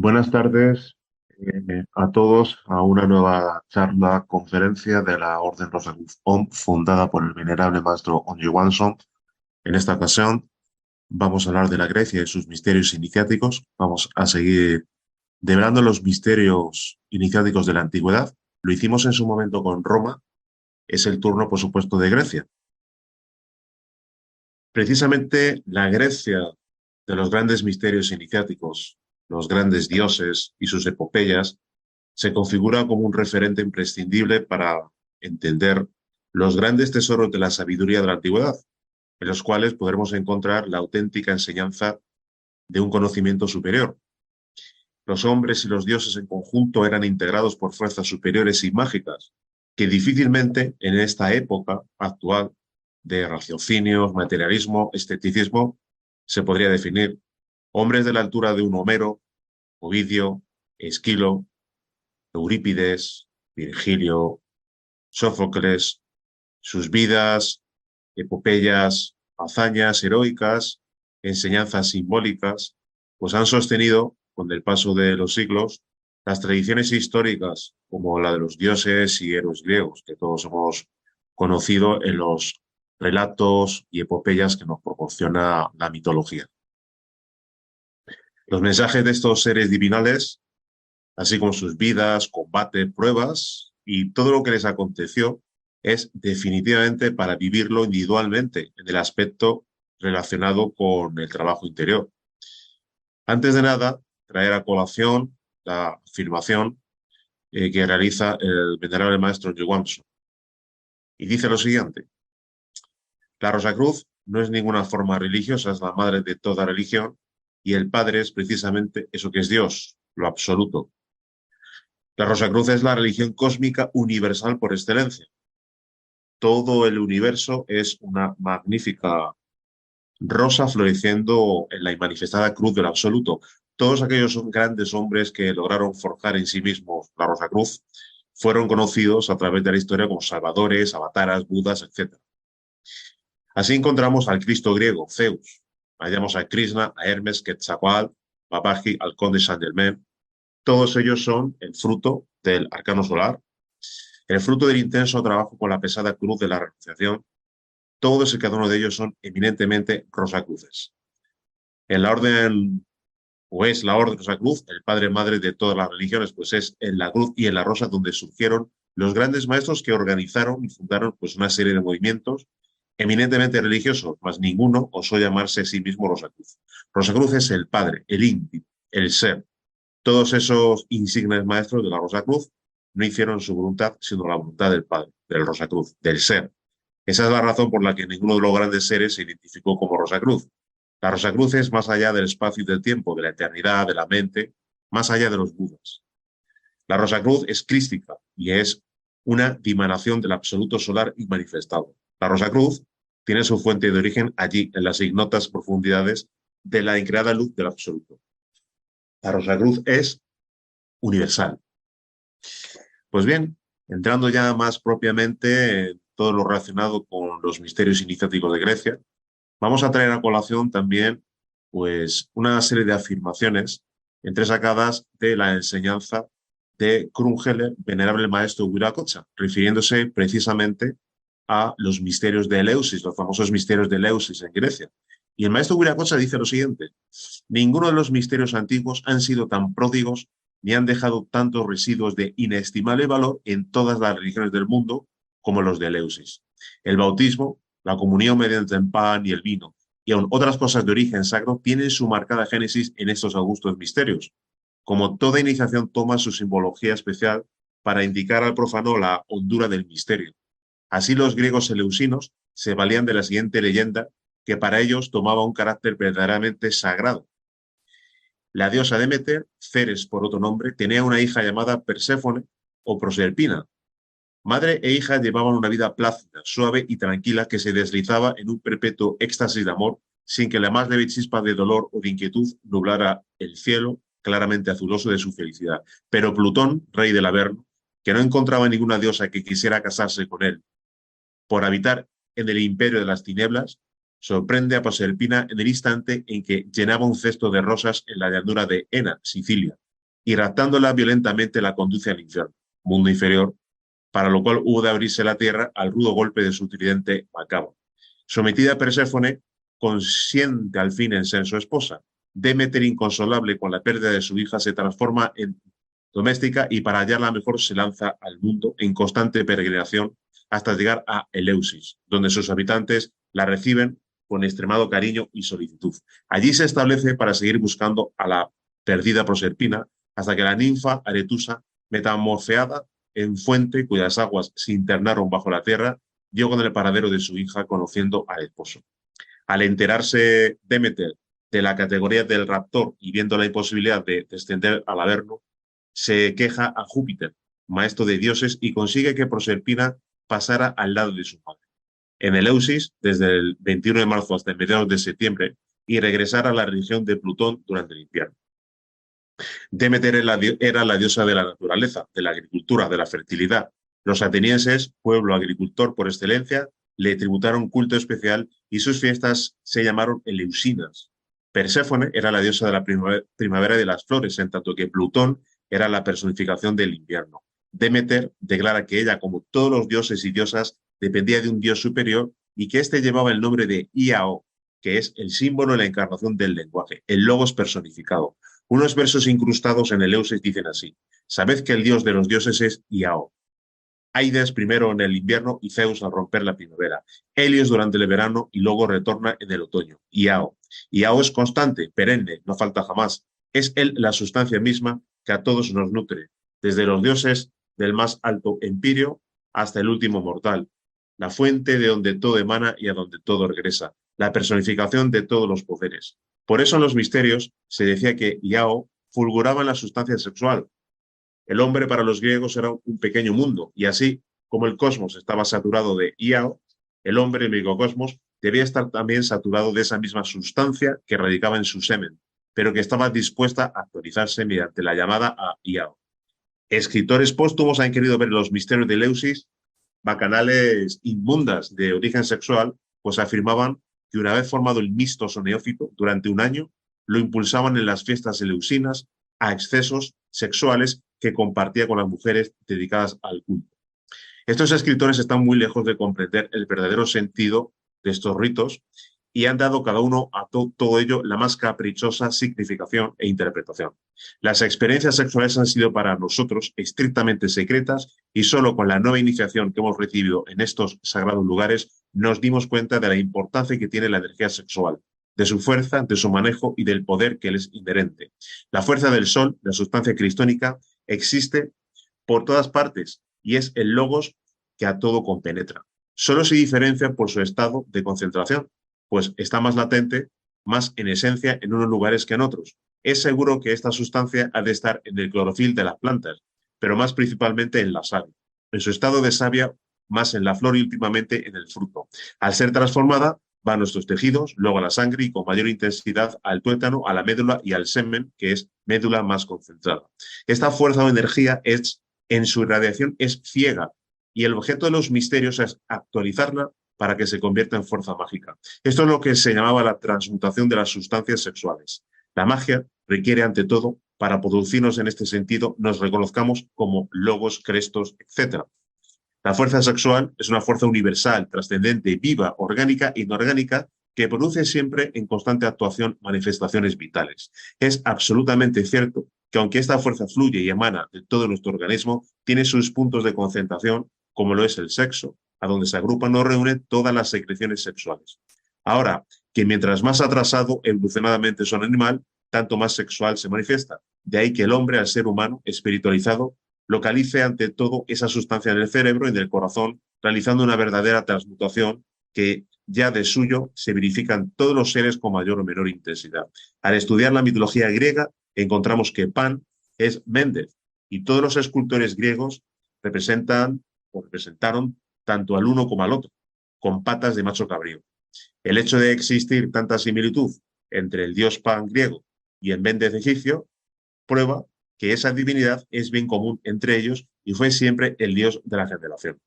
Buenas tardes a todos a una nueva charla, conferencia de la Orden Rosacruz OM, fundada por el venerable maestro Ongi Wanson. En esta ocasión vamos a hablar de la Grecia y sus misterios iniciáticos. Vamos a seguir develando los misterios iniciáticos de la antigüedad. Lo hicimos en su momento con Roma. Es el turno, por supuesto, de Grecia. Precisamente la Grecia de los grandes misterios iniciáticos, los grandes dioses y sus epopeyas, se configura como un referente imprescindible para entender los grandes tesoros de la sabiduría de la antigüedad, en los cuales podremos encontrar la auténtica enseñanza de un conocimiento superior. Los hombres y los dioses en conjunto eran integrados por fuerzas superiores y mágicas, que difícilmente en esta época actual de raciocinios, materialismo, esteticismo, se podría definir. Hombres de la altura de un Homero, Ovidio, Esquilo, Eurípides, Virgilio, Sófocles, sus vidas, epopeyas, hazañas heroicas, enseñanzas simbólicas, pues han sostenido, con el paso de los siglos, las tradiciones históricas, como la de los dioses y héroes griegos, que todos hemos conocido en los relatos y epopeyas que nos proporciona la mitología. Los mensajes de estos seres divinales, así como sus vidas, combate, pruebas y todo lo que les aconteció, es definitivamente para vivirlo individualmente en el aspecto relacionado con el trabajo interior. Antes de nada, traer a colación la afirmación que realiza el venerable maestro Johansson. Y dice lo siguiente: la Rosacruz no es ninguna forma religiosa, es la madre de toda religión, y el Padre es precisamente eso que es Dios, lo absoluto. La Rosacruz es la religión cósmica universal por excelencia. Todo el universo es una magnífica rosa floreciendo en la inmanifestada cruz del absoluto. Todos aquellos grandes hombres que lograron forjar en sí mismos la Rosacruz fueron conocidos a través de la historia como salvadores, avataras, budas, etc. Así encontramos al Cristo griego, Zeus. Hallamos a Krishna, a Hermes, Quetzalcóatl, Babaji, al conde Saint-Germain. Todos ellos son el fruto del arcano solar, el fruto del intenso trabajo con la pesada cruz de la renunciación. Todos y cada uno de ellos son eminentemente rosacruces. En la orden, o es la orden Rosacruz, el padre madre de todas las religiones, pues es en la cruz y en la rosa donde surgieron los grandes maestros que organizaron y fundaron pues una serie de movimientos eminentemente religiosos, mas ninguno osó llamarse a sí mismo Rosacruz. Rosacruz es el padre, el íntimo, el ser. Todos esos insignes maestros de la Rosacruz no hicieron su voluntad, sino la voluntad del Padre, del Rosacruz, del ser. Esa es la razón por la que ninguno de los grandes seres se identificó como Rosacruz. La Rosacruz es más allá del espacio y del tiempo, de la eternidad, de la mente, más allá de los Budas. La Rosacruz es crística y es una dimanación del absoluto solar y manifestado. La Rosacruz tiene su fuente de origen allí, en las ignotas profundidades de la increada luz del absoluto. La Rosacruz es universal. Pues bien, entrando ya más propiamente en todo lo relacionado con los misterios iniciáticos de Grecia, vamos a traer a colación también pues, una serie de afirmaciones entresacadas de la enseñanza de Krumheller, venerable maestro Viracocha, refiriéndose precisamente a los misterios de Eleusis, los famosos misterios de Eleusis en Grecia. Y el maestro Viracocha dice lo siguiente: ninguno de los misterios antiguos han sido tan pródigos ni han dejado tantos residuos de inestimable valor en todas las religiones del mundo como los de Eleusis. El bautismo, la comunión mediante el pan y el vino, y aun otras cosas de origen sacro, tienen su marcada génesis en estos augustos misterios. Como toda iniciación toma su simbología especial para indicar al profano la hondura del misterio. Así los griegos eleusinos se valían de la siguiente leyenda que para ellos tomaba un carácter verdaderamente sagrado. La diosa Demeter, Ceres por otro nombre, tenía una hija llamada Perséfone o Proserpina. Madre e hija llevaban una vida plácida, suave y tranquila que se deslizaba en un perpetuo éxtasis de amor sin que la más leve chispa de dolor o de inquietud nublara el cielo claramente azuloso de su felicidad. Pero Plutón, rey del Averno, que no encontraba ninguna diosa que quisiera casarse con él por habitar en el imperio de las tinieblas, sorprende a Proserpina en el instante en que llenaba un cesto de rosas en la llanura de Ena, Sicilia, y raptándola violentamente la conduce al infierno, mundo inferior, para lo cual hubo de abrirse la tierra al rudo golpe de su tridente macabro. Sometida Perséfone, consiente al fin en ser su esposa. Demeter, inconsolable con la pérdida de su hija, se transforma en doméstica y para hallarla mejor se lanza al mundo en constante peregrinación hasta llegar a Eleusis, donde sus habitantes la reciben con extremado cariño y solicitud. Allí se establece para seguir buscando a la perdida Proserpina hasta que la ninfa Aretusa, metamorfeada en fuente cuyas aguas se internaron bajo la tierra, dio con el paradero de su hija conociendo al esposo. Al enterarse Demeter de la categoría del raptor y viendo la imposibilidad de descender al Averno, se queja a Júpiter, maestro de dioses, y consigue que Proserpina pasara al lado de su madre. En Eleusis, desde el 21 de marzo hasta mediados de septiembre, y regresar a la religión de Plutón durante el invierno. Demeter era la diosa de la naturaleza, de la agricultura, de la fertilidad. Los atenienses, pueblo agricultor por excelencia, le tributaron culto especial y sus fiestas se llamaron Eleusinas. Perséfone era la diosa de la primavera y de las flores, en tanto que Plutón era la personificación del invierno. Demeter declara que ella, como todos los dioses y diosas, dependía de un dios superior y que éste llevaba el nombre de Iao, que es el símbolo de la encarnación del lenguaje, el logos personificado. Unos versos incrustados en Eleusis dicen así: sabed que el dios de los dioses es Iao. Aides primero en el invierno y Zeus al romper la primavera. Helios durante el verano y luego retorna en el otoño. Iao. Iao es constante, perenne, no falta jamás. Es él la sustancia misma que a todos nos nutre, desde los dioses del más alto empirio hasta el último mortal. La fuente de donde todo emana y a donde todo regresa. La personificación de todos los poderes. Por eso en los misterios se decía que Iao fulguraba en la sustancia sexual. El hombre para los griegos era un pequeño mundo, y así como el cosmos estaba saturado de Iao, el hombre, el microcosmos, debía estar también saturado de esa misma sustancia que radicaba en su semen, pero que estaba dispuesta a actualizarse mediante la llamada a Iao. Escritores póstumos han querido ver los misterios de Eleusis bacanales inmundas de origen sexual, pues afirmaban que una vez formado el mistoso neófito, durante un año, lo impulsaban en las fiestas eleusinas a excesos sexuales que compartía con las mujeres dedicadas al culto. Estos escritores están muy lejos de comprender el verdadero sentido de estos ritos y han dado cada uno a todo ello la más caprichosa significación e interpretación. Las experiencias sexuales han sido para nosotros estrictamente secretas y solo con la nueva iniciación que hemos recibido en estos sagrados lugares nos dimos cuenta de la importancia que tiene la energía sexual, de su fuerza, de su manejo y del poder que le es inherente. La fuerza del sol, la sustancia cristónica, existe por todas partes y es el logos que a todo compenetra. Solo se diferencia por su estado de concentración, pues está más latente, más en esencia en unos lugares que en otros. Es seguro que esta sustancia ha de estar en el clorofil de las plantas, pero más principalmente en la savia. En su estado de savia, más en la flor y últimamente en el fruto. Al ser transformada, va a nuestros tejidos, luego a la sangre y con mayor intensidad al tuétano, a la médula y al semen, que es médula más concentrada. Esta fuerza o energía en su irradiación es ciega y el objeto de los misterios es actualizarla para que se convierta en fuerza mágica. Esto es lo que se llamaba la transmutación de las sustancias sexuales. La magia requiere, ante todo, para producirnos en este sentido, nos reconozcamos como logos, crestos, etc. La fuerza sexual es una fuerza universal, trascendente, viva, orgánica e inorgánica, que produce siempre en constante actuación manifestaciones vitales. Es absolutamente cierto que aunque esta fuerza fluye y emana de todo nuestro organismo, tiene sus puntos de concentración, como lo es el sexo, a donde se agrupan o reúnen todas las secreciones sexuales. Ahora, que mientras más atrasado evolucionadamente son animal, tanto más sexual se manifiesta. De ahí que el hombre, al ser humano, espiritualizado, localice ante todo esa sustancia en el cerebro y en el corazón, realizando una verdadera transmutación que ya de suyo se verifican todos los seres con mayor o menor intensidad. Al estudiar la mitología griega, encontramos que Pan es Méndez y todos los escultores griegos representan o representaron tanto al uno como al otro, con patas de macho cabrío. El hecho de existir tanta similitud entre el dios Pan griego y el Méndez egipcio prueba que esa divinidad es bien común entre ellos y fue siempre el dios de la generación.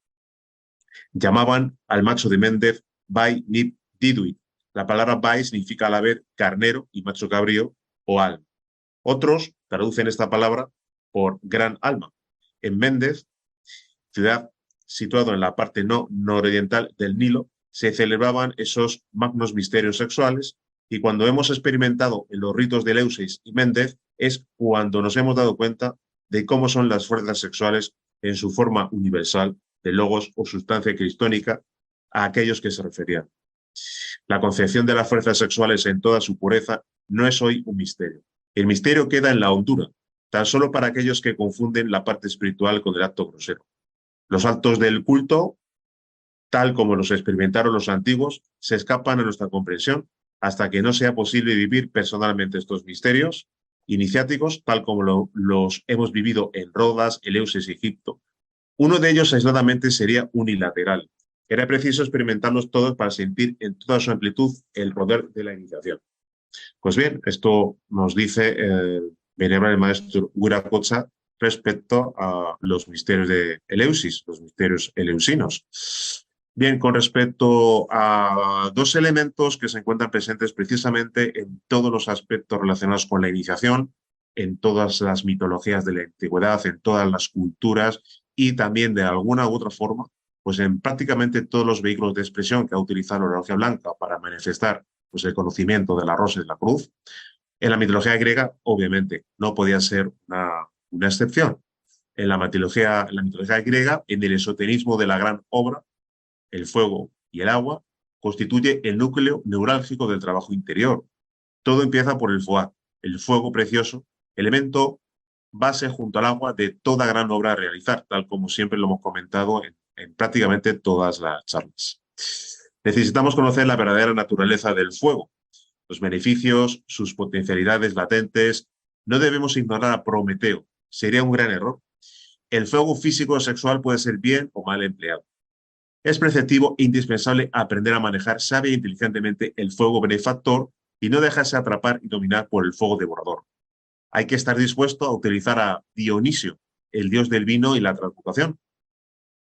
Llamaban al macho de Méndez Bai Nip Didui. La palabra Bai significa a la vez carnero y macho cabrío o alma. Otros traducen esta palabra por gran alma. En Méndez, ciudad situada en la parte nororiental del Nilo, se celebraban esos magnos misterios sexuales, y cuando hemos experimentado en los ritos de Eleusis y Méndez es cuando nos hemos dado cuenta de cómo son las fuerzas sexuales en su forma universal de logos o sustancia cristónica a aquellos que se referían. La concepción de las fuerzas sexuales en toda su pureza no es hoy un misterio. El misterio queda en la hondura, tan solo para aquellos que confunden la parte espiritual con el acto grosero. Los actos del culto, tal como los experimentaron los antiguos, se escapan a nuestra comprensión hasta que no sea posible vivir personalmente estos misterios iniciáticos, tal como los hemos vivido en Rodas, Eleusis y Egipto. Uno de ellos aisladamente sería unilateral. Era preciso experimentarlos todos para sentir en toda su amplitud el poder de la iniciación. Pues bien, esto nos dice venerable maestro Wiracocha respecto a los misterios de Eleusis, los misterios eleusinos. Bien, con respecto a dos elementos que se encuentran presentes precisamente en todos los aspectos relacionados con la iniciación, en todas las mitologías de la antigüedad, en todas las culturas y también de alguna u otra forma, pues en prácticamente todos los vehículos de expresión que ha utilizado la logia blanca para manifestar pues, el conocimiento de la rosa y de la cruz, en la mitología griega, obviamente, no podía ser una excepción. En la mitología griega, en el esoterismo de la gran obra, el fuego y el agua constituye el núcleo neurálgico del trabajo interior. Todo empieza por el fuego, el fuego precioso, elemento base junto al agua de toda gran obra a realizar, tal como siempre lo hemos comentado en prácticamente todas las charlas. Necesitamos conocer la verdadera naturaleza del fuego, los beneficios, sus potencialidades latentes. No debemos ignorar a Prometeo. Sería un gran error. El fuego físico o sexual puede ser bien o mal empleado. Es preceptivo e indispensable aprender a manejar sabia e inteligentemente el fuego benefactor y no dejarse atrapar y dominar por el fuego devorador. Hay que estar dispuesto a utilizar a Dionisio, el dios del vino y la transmutación.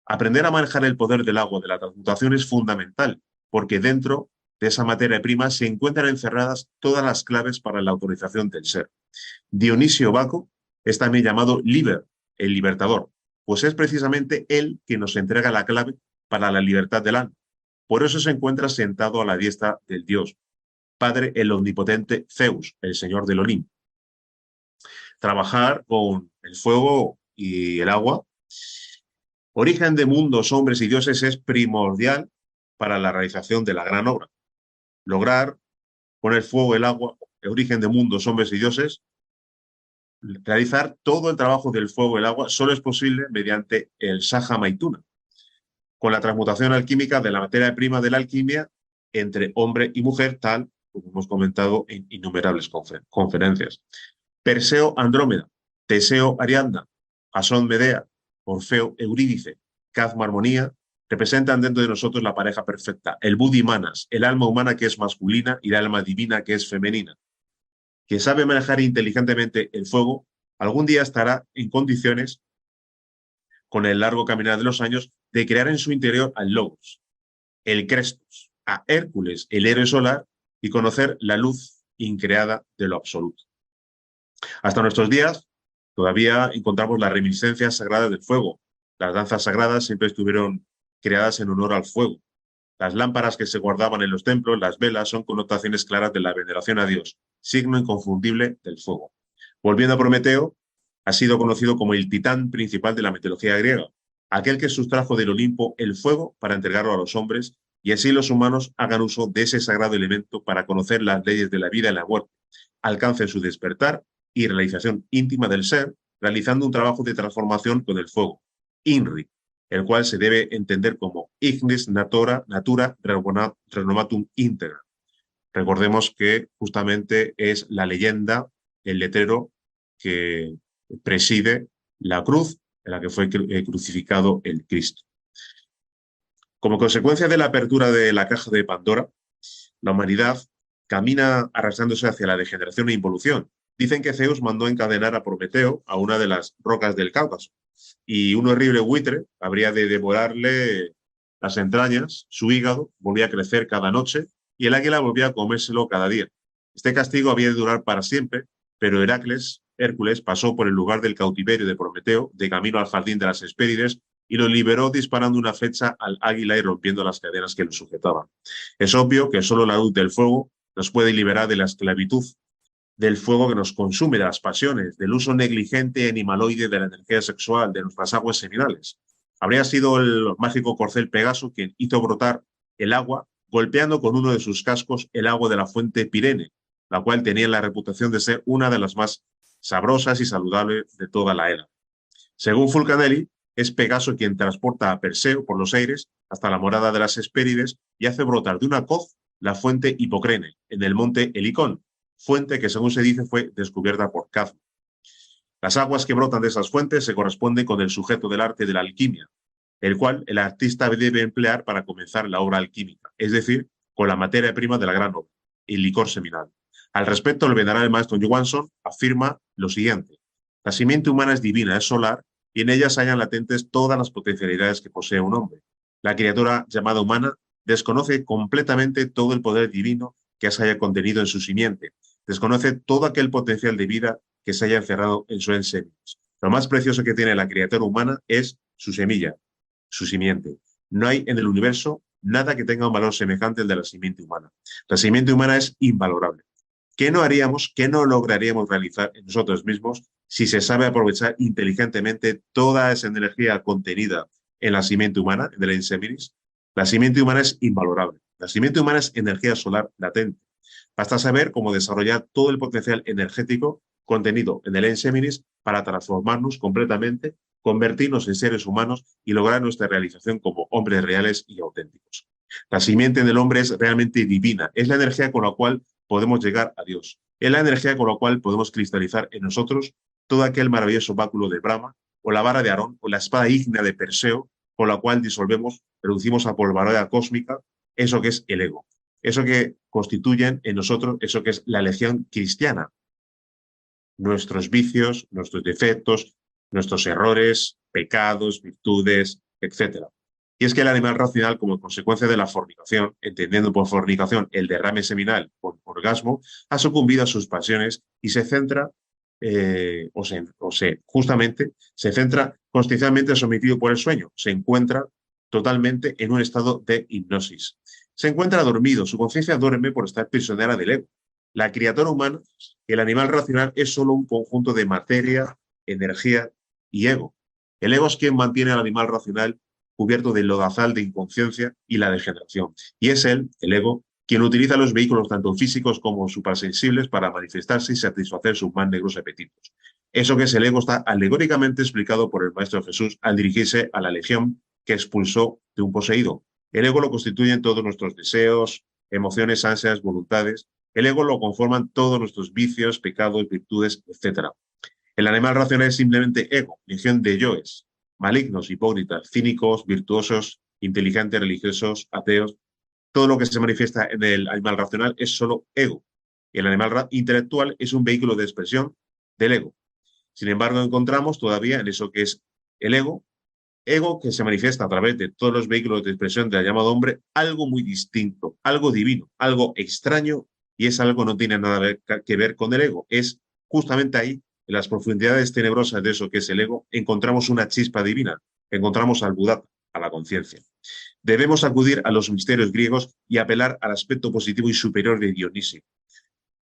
Aprender a manejar el poder del agua de la transmutación es fundamental, porque dentro de esa materia prima se encuentran encerradas todas las claves para la autorización del ser. Dionisio Baco es también llamado Liber, el libertador, pues es precisamente él quien nos entrega la clave para la libertad del alma. Por eso se encuentra sentado a la diestra del Dios, Padre el omnipotente Zeus, el Señor del Olimpo. Trabajar con el fuego y el agua, origen de mundos, hombres y dioses, es primordial para la realización de la gran obra. Lograr con el fuego, el agua, el origen de mundos, hombres y dioses, realizar todo el trabajo del fuego y el agua solo es posible mediante el Saja Maituna, con la transmutación alquímica de la materia prima de la alquimia entre hombre y mujer, tal como hemos comentado en innumerables conferencias. Perseo Andrómeda, Teseo Ariadna, Jasón Medea, Orfeo Eurídice, Cadmo Armonía, representan dentro de nosotros la pareja perfecta, el Budi Manas, el alma humana que es masculina y el alma divina que es femenina. Quien sabe manejar inteligentemente el fuego, algún día estará en condiciones, con el largo caminar de los años, de crear en su interior al Logos, el Crestos, a Hércules, el héroe solar, y conocer la luz increada de lo absoluto. Hasta nuestros días, todavía encontramos las reminiscencias sagradas del fuego. Las danzas sagradas siempre estuvieron creadas en honor al fuego. Las lámparas que se guardaban en los templos, las velas, son connotaciones claras de la veneración a Dios, signo inconfundible del fuego. Volviendo a Prometeo, ha sido conocido como el titán principal de la mitología griega, aquel que sustrajo del Olimpo el fuego para entregarlo a los hombres y así los humanos hagan uso de ese sagrado elemento para conocer las leyes de la vida y la muerte, alcancen su despertar y realización íntima del ser, realizando un trabajo de transformación con el fuego, INRI, el cual se debe entender como ignis natura renovatum integra. Recordemos que justamente es la leyenda, el letrero que preside la cruz en la que fue crucificado el Cristo. Como consecuencia de la apertura de la caja de Pandora, la humanidad camina arrastrándose hacia la degeneración e involución. Dicen que Zeus mandó encadenar a Prometeo a una de las rocas del Cáucaso y un horrible buitre habría de devorarle las entrañas, su hígado volvía a crecer cada noche y el águila volvía a comérselo cada día. Este castigo había de durar para siempre, pero Heracles Hércules pasó por el lugar del cautiverio de Prometeo, de camino al jardín de las Hespérides, y lo liberó disparando una flecha al águila y rompiendo las cadenas que lo sujetaban. Es obvio que solo la luz del fuego nos puede liberar de la esclavitud, del fuego que nos consume, de las pasiones, del uso negligente y animaloide de la energía sexual, de nuestras aguas seminales. Habría sido el mágico corcel Pegaso quien hizo brotar el agua, golpeando con uno de sus cascos el agua de la fuente Pirene, la cual tenía la reputación de ser una de las más sabrosas y saludables de toda la era. Según Fulcanelli, es Pegaso quien transporta a Perseo por los aires hasta la morada de las Hespérides y hace brotar de una coz la fuente Hipocrene, en el monte Helicón, fuente que, según se dice, fue descubierta por Cadmo. Las aguas que brotan de esas fuentes se corresponden con el sujeto del arte de la alquimia, el cual el artista debe emplear para comenzar la obra alquímica, es decir, con la materia prima de la gran obra, el licor seminal. Al respecto, el venerable maestro Johansson afirma lo siguiente: la simiente humana es divina, es solar, y en ella se hallan latentes todas las potencialidades que posee un hombre. La criatura llamada humana desconoce completamente todo el poder divino que se haya contenido en su simiente, desconoce todo aquel potencial de vida que se haya encerrado en su enseñas. Lo más precioso que tiene la criatura humana es su semilla, su simiente. No hay en el universo nada que tenga un valor semejante al de la simiente humana. La simiente humana es invalorable. ¿Qué no haríamos, qué no lograríamos realizar en nosotros mismos si se sabe aprovechar inteligentemente toda esa energía contenida en la simiente humana, en el inseminis? La simiente humana es invalorable. La simiente humana es energía solar latente. Basta saber cómo desarrollar todo el potencial energético contenido en el inseminis para transformarnos completamente, convertirnos en seres humanos y lograr nuestra realización como hombres reales y auténticos. La simiente del hombre es realmente divina, es la energía con la cual podemos llegar a Dios, es la energía con la cual podemos cristalizar en nosotros todo aquel maravilloso báculo de Brahma, o la vara de Aarón, o la espada ígnea de Perseo, con la cual disolvemos, reducimos a polvareda cósmica eso que es el ego, eso que constituyen en nosotros, eso que es la legión cristiana, nuestros vicios, nuestros defectos, nuestros errores, pecados, virtudes, etcétera. Y es que el animal racional, como consecuencia de la fornicación, entendiendo por fornicación el derrame seminal por orgasmo, ha sucumbido a sus pasiones y se centra, justamente, se centra constantemente sometido por el sueño, se encuentra totalmente en un estado de hipnosis. Se encuentra dormido, su conciencia duerme por estar prisionera del ego. La criatura humana, el animal racional, es solo un conjunto de materia, energía y ego. El ego es quien mantiene al animal racional cubierto del lodazal de inconsciencia y la degeneración. Y es él, el ego, quien utiliza los vehículos tanto físicos como suprasensibles para manifestarse y satisfacer sus más negros apetitos. Eso que es el ego está alegóricamente explicado por el Maestro Jesús al dirigirse a la legión que expulsó de un poseído. El ego lo constituyen todos nuestros deseos, emociones, ansias, voluntades. El ego lo conforman todos nuestros vicios, pecados, virtudes, etc. El animal racional es simplemente ego, legión de yoes, malignos, hipócritas, cínicos, virtuosos, inteligentes, religiosos, ateos. Todo lo que se manifiesta en el animal racional es solo ego. Y el animal intelectual es un vehículo de expresión del ego. Sin embargo, encontramos todavía en eso que es el ego, ego que se manifiesta a través de todos los vehículos de expresión del llamado hombre, algo muy distinto, algo divino, algo extraño, y es algo que no tiene nada que ver con el ego. Es justamente ahí, en las profundidades tenebrosas de eso que es el ego, encontramos una chispa divina, encontramos al Buda, a la conciencia. Debemos acudir a los misterios griegos y apelar al aspecto positivo y superior de Dionisio.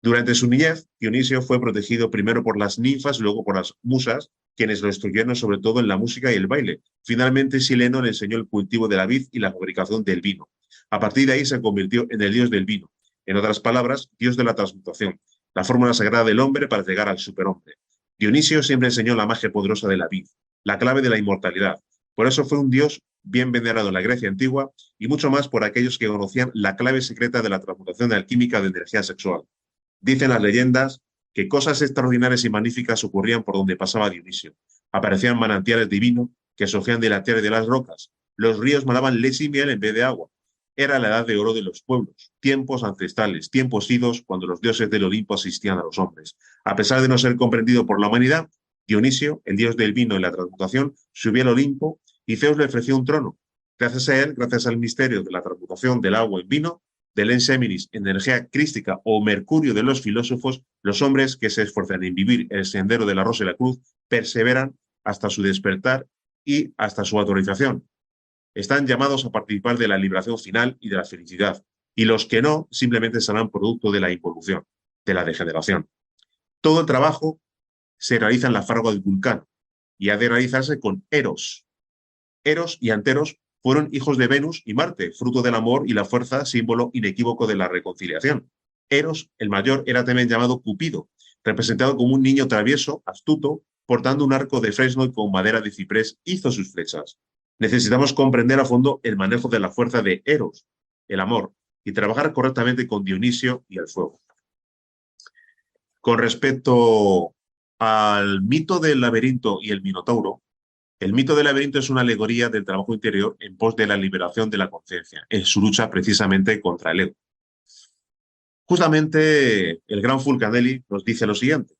Durante su niñez, Dionisio fue protegido primero por las ninfas, luego por las musas, quienes lo instruyeron sobre todo en la música y el baile. Finalmente, Sileno le enseñó el cultivo de la vid y la fabricación del vino. A partir de ahí se convirtió en el dios del vino. En otras palabras, dios de la transmutación, la fórmula sagrada del hombre para llegar al superhombre. Dionisio siempre enseñó la magia poderosa de la vid, la clave de la inmortalidad. Por eso fue un dios bien venerado en la Grecia antigua y mucho más por aquellos que conocían la clave secreta de la transmutación alquímica de energía sexual. Dicen las leyendas que cosas extraordinarias y magníficas ocurrían por donde pasaba Dionisio. Aparecían manantiales divinos que surgían de la tierra y de las rocas. Los ríos manaban leche y miel en vez de agua. Era la edad de oro de los pueblos, tiempos ancestrales, tiempos idos cuando los dioses del Olimpo asistían a los hombres. A pesar de no ser comprendido por la humanidad, Dionisio, el dios del vino y la transmutación, subió al Olimpo y Zeus le ofreció un trono. Gracias a él, gracias al misterio de la transmutación del agua en vino, del enseminis, energía crística o mercurio de los filósofos, los hombres que se esfuerzan en vivir el sendero de la rosa y la cruz perseveran hasta su despertar y hasta su autorización. Están llamados a participar de la liberación final y de la felicidad, y los que no simplemente serán producto de la involución, de la degeneración. Todo el trabajo se realiza en la farga del Vulcano y ha de realizarse con Eros. Eros y Anteros fueron hijos de Venus y Marte, fruto del amor y la fuerza, símbolo inequívoco de la reconciliación. Eros, el mayor, era también llamado Cupido, representado como un niño travieso, astuto, portando un arco de fresno y con madera de ciprés hizo sus flechas. Necesitamos comprender a fondo el manejo de la fuerza de Eros, el amor, y trabajar correctamente con Dionisio y el fuego. Con respecto al mito del laberinto y el Minotauro, el mito del laberinto es una alegoría del trabajo interior en pos de la liberación de la conciencia, en su lucha precisamente contra el ego. Justamente el gran Fulcanelli nos dice lo siguiente: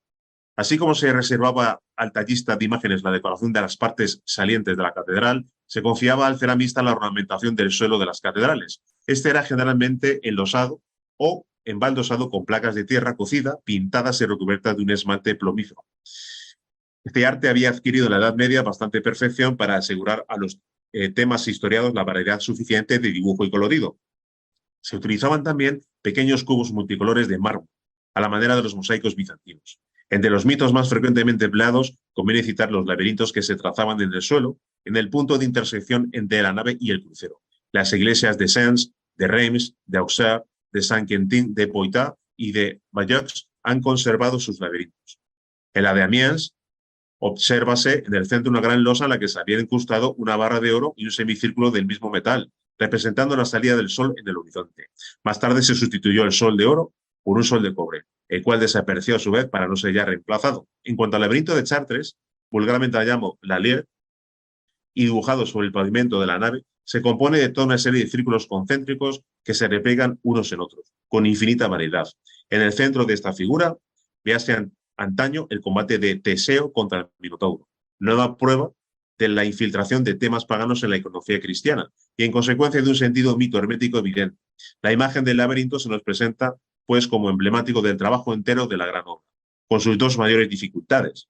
así como se reservaba al tallista de imágenes la decoración de las partes salientes de la catedral, se confiaba al ceramista la ornamentación del suelo de las catedrales. Este era generalmente enlosado o embaldosado con placas de tierra cocida, pintadas y recubiertas de un esmalte plomífero. Este arte había adquirido en la Edad Media bastante perfección para asegurar a los temas historiados la variedad suficiente de dibujo y colorido. Se utilizaban también pequeños cubos multicolores de mármol, a la manera de los mosaicos bizantinos. Entre los mitos más frecuentemente empleados, conviene citar los laberintos que se trazaban en el suelo, en el punto de intersección entre la nave y el crucero. Las iglesias de Sens, de Reims, de Auxerre, de Saint-Quentin, de Poitou y de Bayeux han conservado sus laberintos. En la de Amiens, obsérvase en el centro una gran losa en la que se había incrustado una barra de oro y un semicírculo del mismo metal, representando la salida del sol en el horizonte. Más tarde se sustituyó el sol de oro por un sol de cobre, el cual desapareció a su vez para no ser ya reemplazado. En cuanto al laberinto de Chartres, vulgarmente la llamo la Lier, y dibujado sobre el pavimento de la nave, se compone de toda una serie de círculos concéntricos que se repegan unos en otros, con infinita variedad. En el centro de esta figura, véase antaño el combate de Teseo contra el Minotauro, nueva prueba de la infiltración de temas paganos en la iconografía cristiana y en consecuencia de un sentido mito hermético evidente. La imagen del laberinto se nos presenta pues como emblemático del trabajo entero de la gran obra, con sus dos mayores dificultades: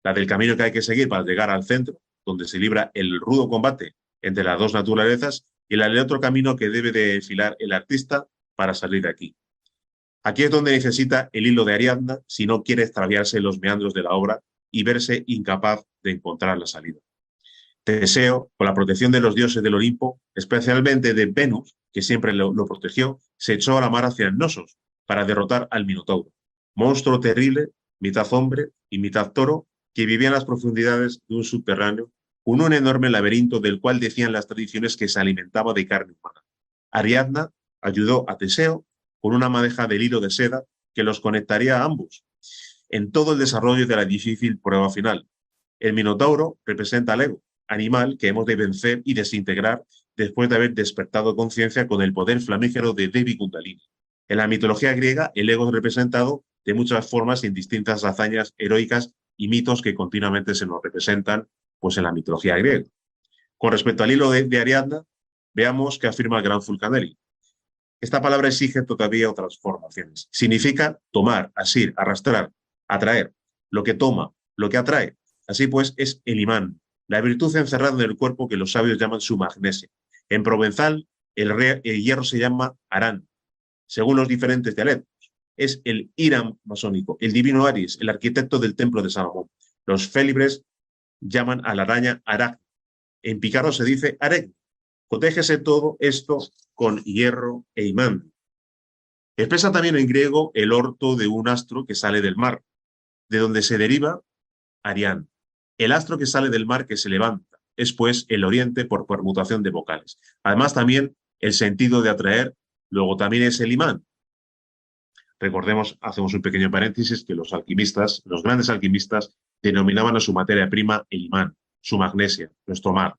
la del camino que hay que seguir para llegar al centro, donde se libra el rudo combate entre las dos naturalezas, y la del otro camino que debe de enfilar el artista para salir de aquí. Aquí es donde necesita el hilo de Ariadna si no quiere extraviarse en los meandros de la obra y verse incapaz de encontrar la salida. Teseo, con la protección de los dioses del Olimpo, especialmente de Venus, que siempre lo protegió, se echó a la mar hacia Cnosos para derrotar al Minotauro, monstruo terrible, mitad hombre y mitad toro, que vivía en las profundidades de un subterráneo, con un enorme laberinto del cual decían las tradiciones que se alimentaba de carne humana. Ariadna ayudó a Teseo con una madeja del hilo de seda que los conectaría a ambos en todo el desarrollo de la difícil prueba final. El Minotauro representa al ego, animal que hemos de vencer y desintegrar después de haber despertado conciencia con el poder flamígero de Devi Kundalini. En la mitología griega, el ego es representado de muchas formas en distintas hazañas heroicas y mitos que continuamente se nos representan pues, en la mitología griega. Con respecto al hilo de Ariadna, veamos que afirma el gran Fulcanelli. Esta palabra exige todavía otras formaciones. Significa tomar, asir, arrastrar, atraer. Lo que toma, lo que atrae. Así pues, es el imán, la virtud encerrada en el cuerpo que los sabios llaman su magnesia. En provenzal, el hierro se llama arán, según los diferentes dialectos. Es el Hiram masónico, el divino Aries, el arquitecto del templo de Salomón. Los félibres llaman a la araña aracne. En pícaro se dice aregni. Cotéjese todo esto con hierro e imán. Expresa también en griego el orto de un astro que sale del mar, de donde se deriva Arián. El astro que sale del mar que se levanta es pues el oriente por permutación de vocales. Además también el sentido de atraer, luego también es el imán. Recordemos, hacemos un pequeño paréntesis, que los alquimistas, los grandes alquimistas, denominaban a su materia prima el imán, su magnesia, nuestro mar.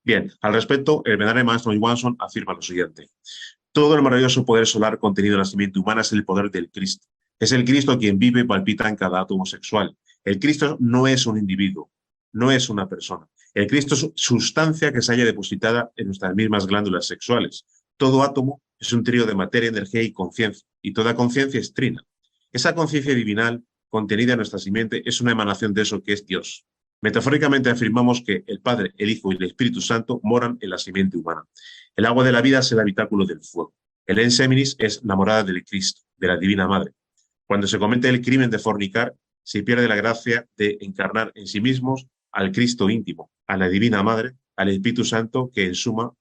Bien, al respecto, el venerable maestro Johansson afirma lo siguiente: todo el maravilloso poder solar contenido en la simiente humana es el poder del Cristo. Es el Cristo quien vive y palpita en cada átomo sexual. El Cristo no es un individuo, no es una persona. El Cristo es sustancia que se haya depositada en nuestras mismas glándulas sexuales. Todo átomo Es un trío de materia, energía y conciencia, y toda conciencia es trina. Esa conciencia divinal contenida en nuestra simiente es una emanación de eso que es Dios. Metafóricamente afirmamos que el Padre, el Hijo y el Espíritu Santo moran en la simiente humana. El agua de la vida es el habitáculo del fuego. El enseminis es la morada del Cristo, de la Divina Madre. Cuando se comete el crimen de fornicar, se pierde la gracia de encarnar en sí mismos al Cristo íntimo, a la Divina Madre, al Espíritu Santo, que en suma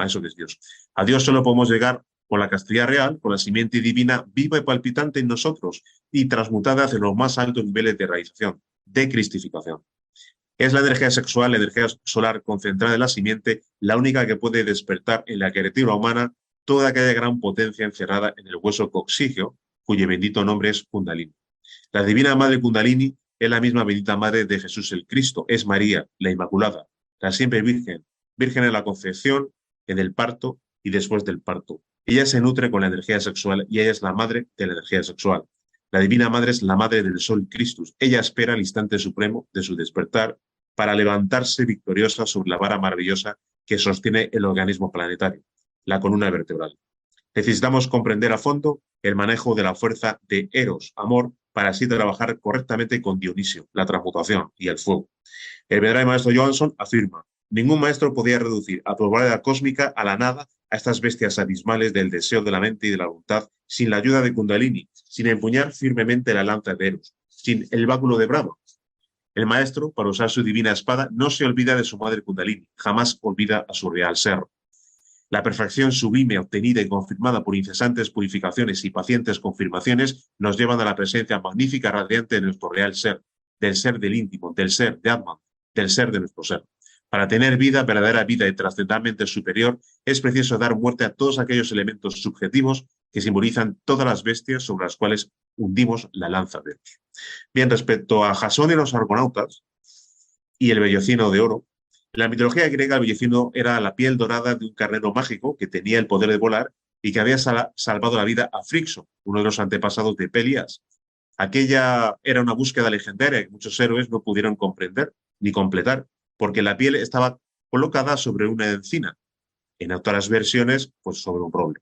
a eso que es Dios. A Dios solo podemos llegar con la castidad real, con la simiente divina viva y palpitante en nosotros y transmutada hacia los más altos niveles de realización, de cristificación. Es la energía sexual, la energía solar concentrada en la simiente, la única que puede despertar en la criatura humana toda aquella gran potencia encerrada en el hueso coxígeo, cuyo bendito nombre es Kundalini. La divina madre Kundalini es la misma bendita madre de Jesús el Cristo, es María, la Inmaculada, la siempre virgen, virgen en la concepción, en el parto y después del parto. Ella se nutre con la energía sexual y ella es la madre de la energía sexual. La Divina Madre es la madre del Sol Christus. Ella espera el instante supremo de su despertar para levantarse victoriosa sobre la vara maravillosa que sostiene el organismo planetario, la columna vertebral. Necesitamos comprender a fondo el manejo de la fuerza de Eros, amor, para así trabajar correctamente con Dionisio, la transmutación y el fuego. El venerable maestro Johansson afirma: ningún maestro podía reducir a probabilidad cósmica a la nada a estas bestias abismales del deseo de la mente y de la voluntad sin la ayuda de Kundalini, sin empuñar firmemente la lanza de Eros, sin el báculo de Brahma. El maestro, para usar su divina espada, no se olvida de su madre Kundalini, jamás olvida a su real ser. La perfección sublime obtenida y confirmada por incesantes purificaciones y pacientes confirmaciones nos llevan a la presencia magnífica radiante de nuestro real ser, del íntimo, del ser de Atman, del ser de nuestro ser. Para tener vida, verdadera vida y trascendentalmente superior, es preciso dar muerte a todos aquellos elementos subjetivos que simbolizan todas las bestias sobre las cuales hundimos la lanza de Eros. Bien, respecto a Jasón y los argonautas y el vellocino de oro, en la mitología griega el vellocino era la piel dorada de un carnero mágico que tenía el poder de volar y que había salvado la vida a Frixo, uno de los antepasados de Pelias. Aquella era una búsqueda legendaria que muchos héroes no pudieron comprender ni completar, porque la piel estaba colocada sobre una encina, en otras versiones, pues sobre un roble,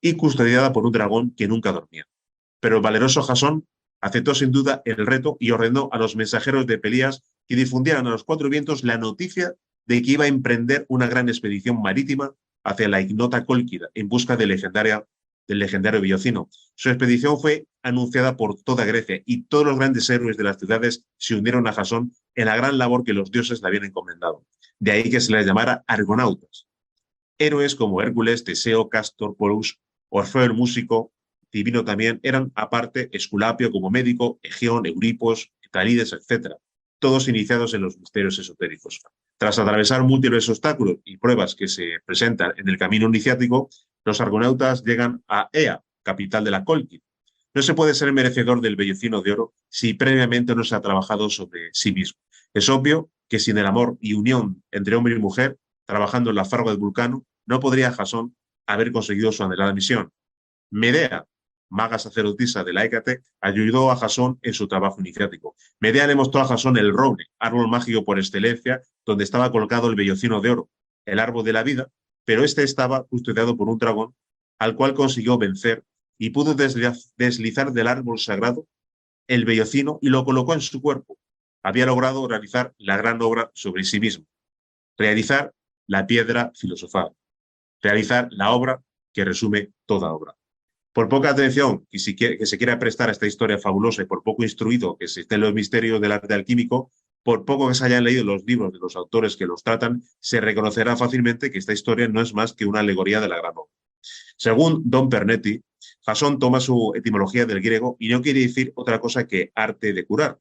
y custodiada por un dragón que nunca dormía. Pero el valeroso Jasón aceptó sin duda el reto y ordenó a los mensajeros de Pelías que difundieran a los cuatro vientos la noticia de que iba a emprender una gran expedición marítima hacia la ignota Cólquida en busca del legendario vellocino. Su expedición fue anunciada por toda Grecia y todos los grandes héroes de las ciudades se unieron a Jasón en la gran labor que los dioses le habían encomendado. De ahí que se les llamara argonautas. Héroes como Hércules, Teseo, Castor, Pólux, Orfeo el músico, divino también, eran aparte Esculapio como médico, Egeón, Euripos, Talides, etc., todos iniciados en los misterios esotéricos. Tras atravesar múltiples obstáculos y pruebas que se presentan en el camino iniciático, los argonautas llegan a Ea, capital de la Cólquida. No se puede ser merecedor del vellocino de oro si previamente no se ha trabajado sobre sí mismo. Es obvio que sin el amor y unión entre hombre y mujer, trabajando en la farga del Vulcano, no podría Jasón haber conseguido su anhelada misión. Medea, maga sacerdotisa de la Hécate, ayudó a Jasón en su trabajo iniciático. Medea le mostró a Jasón el roble, árbol mágico por excelencia, donde estaba colocado el vellocino de oro, el árbol de la vida, pero este estaba custodiado por un dragón, al cual consiguió vencer y pudo deslizar del árbol sagrado el vellocino y lo colocó en su cuerpo. Había logrado realizar la gran obra sobre sí mismo, realizar la piedra filosofal, realizar la obra que resume toda obra. Por poca atención que se quiera prestar a esta historia fabulosa y por poco instruido que se esté en los misterios del arte alquímico, por poco que se hayan leído los libros de los autores que los tratan, se reconocerá fácilmente que esta historia no es más que una alegoría de la gran obra. Según Don Pernetti, Jasón toma su etimología del griego y no quiere decir otra cosa que arte de curar.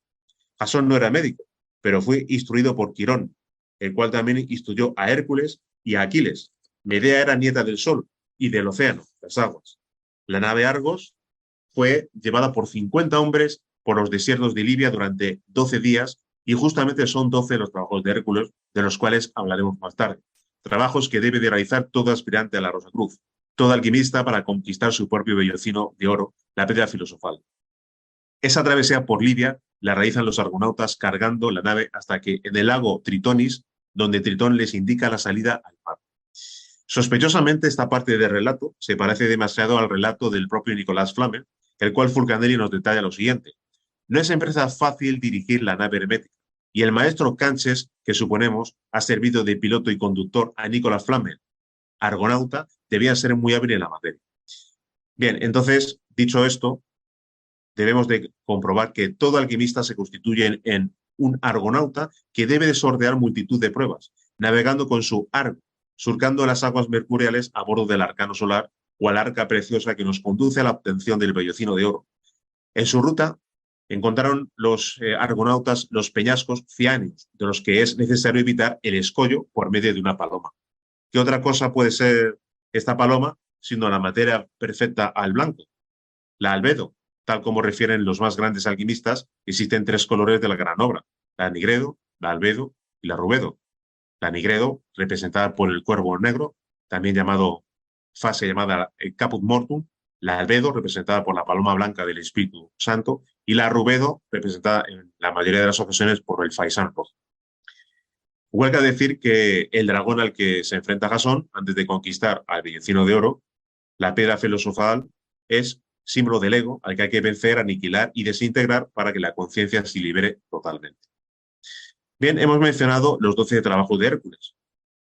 Jasón no era médico, pero fue instruido por Quirón, el cual también instruyó a Hércules y a Aquiles. Medea era nieta del sol y del océano, las aguas. La nave Argos fue llevada por 50 hombres por los desiertos de Libia durante 12 días y justamente son 12 los trabajos de Hércules, de los cuales hablaremos más tarde. Trabajos que debe de realizar todo aspirante a la Rosacruz, todo alquimista para conquistar su propio vellocino de oro, la piedra filosofal. Esa travesía por Libia la realizan los argonautas cargando la nave hasta que en el lago Tritonis, donde Tritón les indica la salida al mar. Sospechosamente, esta parte del relato se parece demasiado al relato del propio Nicolás Flamel, el cual Fulcanelli nos detalla lo siguiente. No es empresa fácil dirigir la nave hermética, y el maestro Canches, que suponemos ha servido de piloto y conductor a Nicolás Flamel, argonauta, debía ser muy hábil en la materia. Bien, entonces, dicho esto, debemos de comprobar que todo alquimista se constituye en un argonauta que debe de sortear multitud de pruebas, navegando con su arco, surcando las aguas mercuriales a bordo del arcano solar o al arca preciosa que nos conduce a la obtención del vellocino de oro. En su ruta encontraron los argonautas los peñascos ciáneos, de los que es necesario evitar el escollo por medio de una paloma. ¿Qué otra cosa puede ser esta paloma sino la materia perfecta al blanco? La albedo, tal como refieren los más grandes alquimistas, existen tres colores de la gran obra, la nigredo, la albedo y la rubedo. La nigredo, representada por el cuervo negro, también llamado fase llamada caput mortum, la albedo, representada por la paloma blanca del Espíritu Santo, y la rubedo, representada en la mayoría de las ocasiones por el faisán rojo. Huelga decir que el dragón al que se enfrenta Jasón, antes de conquistar al vellocino de oro, la piedra filosofal, es símbolo del ego al que hay que vencer, aniquilar y desintegrar para que la conciencia se libere totalmente. Bien, hemos mencionado los 12 trabajos de Hércules.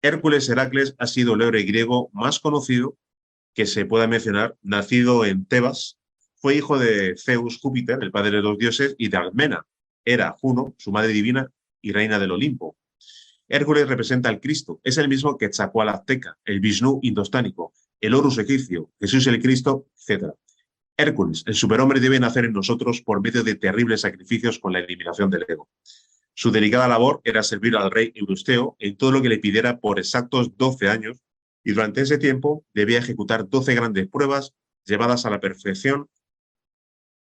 Hércules Heracles ha sido el héroe griego más conocido que se pueda mencionar. Nacido en Tebas, fue hijo de Zeus Júpiter, el padre de los dioses, y de Almena, Hera Juno, su madre divina y reina del Olimpo. Hércules representa al Cristo, es el mismo que Quetzalcóatl azteca, el Vishnu indostánico, el Horus egipcio, Jesús el Cristo, etc. Hércules, el superhombre, debe nacer en nosotros por medio de terribles sacrificios con la eliminación del ego. Su delicada labor era servir al rey Euristeo en todo lo que le pidiera por exactos 12 años, y durante ese tiempo debía ejecutar 12 grandes pruebas llevadas a la perfección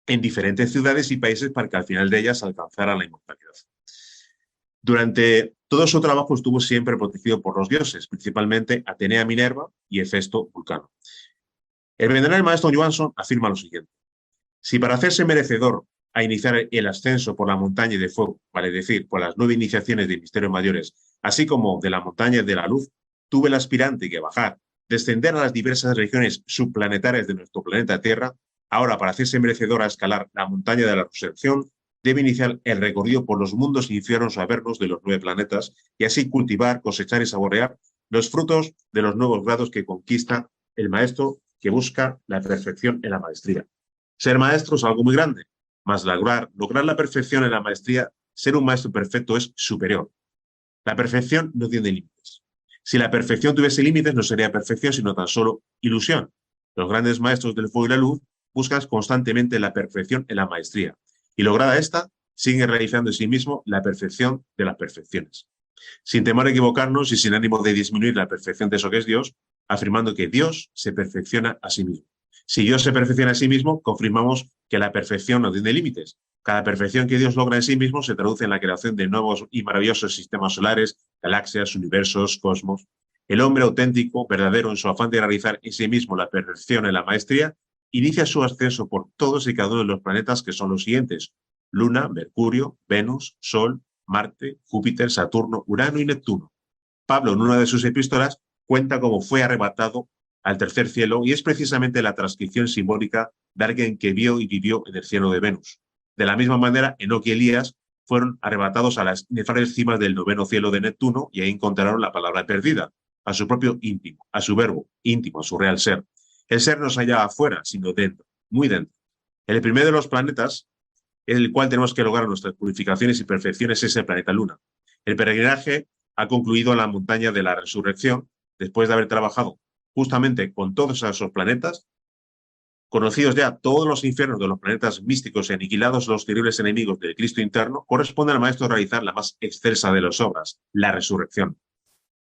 en diferentes ciudades y países para que al final de ellas alcanzara la inmortalidad. Durante todo su trabajo estuvo siempre protegido por los dioses, principalmente Atenea Minerva y Hefesto Vulcano. El venerable maestro Johansson afirma lo siguiente. Si para hacerse merecedor a iniciar el ascenso por la montaña de fuego, vale decir, por las 9 iniciaciones de misterios mayores, así como de la montaña de la luz, tuve el aspirante que bajar, descender a las diversas regiones subplanetarias de nuestro planeta Tierra, ahora para hacerse merecedor a escalar la montaña de la resurrección, debe iniciar el recorrido por los mundos infiernos o avernos de los 9 planetas y así cultivar, cosechar y saborear los frutos de los nuevos grados que conquista el maestro que busca la perfección en la maestría. Ser maestro es algo muy grande, mas lograr la perfección en la maestría, ser un maestro perfecto es superior. La perfección no tiene límites. Si la perfección tuviese límites, no sería perfección, sino tan solo ilusión. Los grandes maestros del fuego y la luz buscan constantemente la perfección en la maestría. Y lograda esta, siguen realizando en sí mismo la perfección de las perfecciones. Sin temor a equivocarnos y sin ánimo de disminuir la perfección de eso que es Dios, afirmando que Dios se perfecciona a sí mismo. Si Dios se perfecciona a sí mismo, confirmamos que la perfección no tiene límites. Cada perfección que Dios logra en sí mismo se traduce en la creación de nuevos y maravillosos sistemas solares, galaxias, universos, cosmos. El hombre auténtico, verdadero en su afán de realizar en sí mismo la perfección en la maestría, inicia su ascenso por todos y cada uno de los planetas que son los siguientes: Luna, Mercurio, Venus, Sol, Marte, Júpiter, Saturno, Urano y Neptuno. Pablo, en una de sus epístolas, cuenta cómo fue arrebatado al tercer cielo y es precisamente la transcripción simbólica de alguien que vio y vivió en el cielo de Venus. De la misma manera, Enoc y Elías fueron arrebatados a las inefable cimas del 9º cielo de Neptuno y ahí encontraron la palabra perdida, a su propio íntimo, a su verbo íntimo, a su real ser. El ser no se halla afuera, sino dentro, muy dentro. El primero de los planetas en el cual tenemos que lograr nuestras purificaciones y perfecciones es el planeta Luna. El peregrinaje ha concluido en la montaña de la resurrección después de haber trabajado justamente con todos esos planetas, conocidos ya todos los infiernos de los planetas místicos y aniquilados los terribles enemigos del Cristo interno. Corresponde al maestro realizar la más excelsa de las obras, la resurrección.